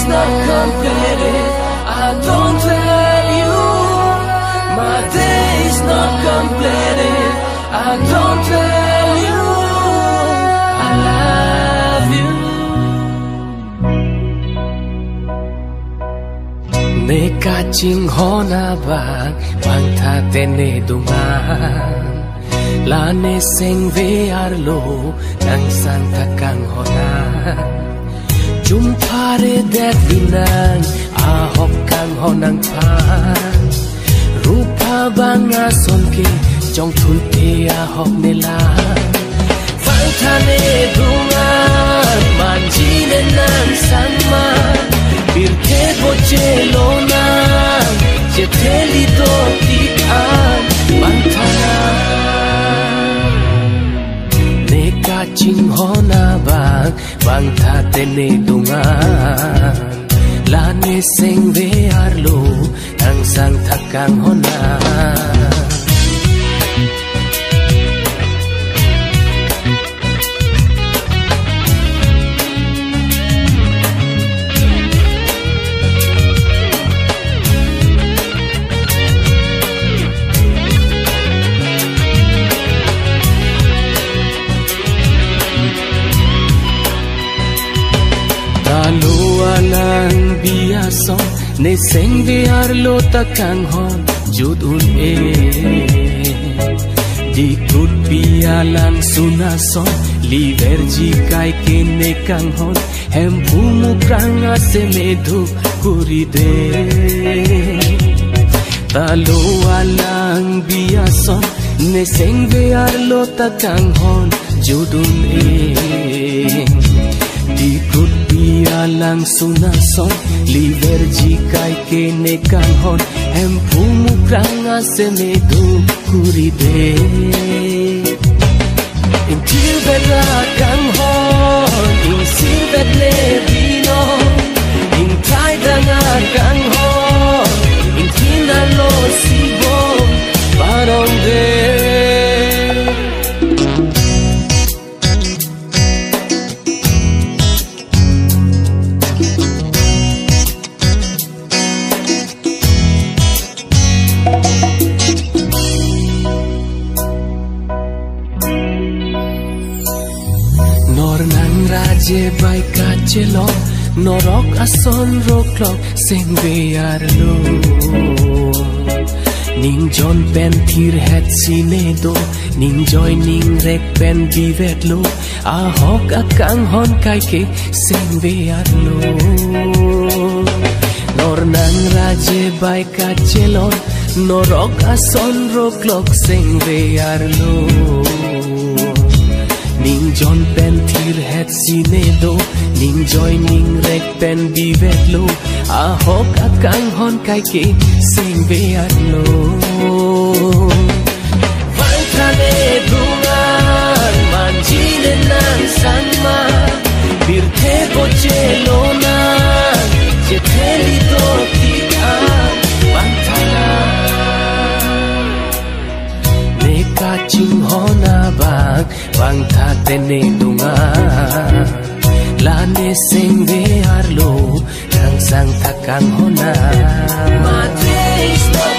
is not completed. I don't tell you. My day is not completed. I don't tell you. I love you. Neka ching hona bang tha tene dungan. La ne seng ve arlo nang sang takang hona. Jum pare det vinang a hok kang honang pan. Rupa banga sonke trong thui te a hok ne la. Vang tha ne dungan man ji ne nang sang ma. Bir te bo che lo nang che te li do ti an man tha na. Neka ching hona bang tha tene dungan. La ne seng ve arlo nang sang thakang hona. Alang biasa ne seng ve arlo takang hon jud un e di kut pialang suna son liver ji kai ke ne kang hon hem pumu pranga se me dhu kuri de talo alang biasa ne seng ve arlo takang hon jud un e di kut pialang suna son liver ji kai ke ne kang hon hem pumu pranga se me du kuri de in tilbera kang hon in silvet le vino in tai danga kang hon in tina lo sibo parong de. Je bai ka chelo norok ason roklok seng ve arlo ning jon pen thir het sine do ning joy ning rek pen vivet lo a hok akang hon kai ke seng ve arlo nor nang raje bai ka chelo norok ason roklok seng ve arlo ning jon pen thir het sine do ning joy ning rek pen vivet lo a hok akang hon kai ke seng ve arlo vang trane dungan man ji ne nang sang ma bir the bo che lo na che the li do ti an man tha neka ching hona bang tha tene dungan. La ne seng ve arlo nang sang thakang hona. My day is not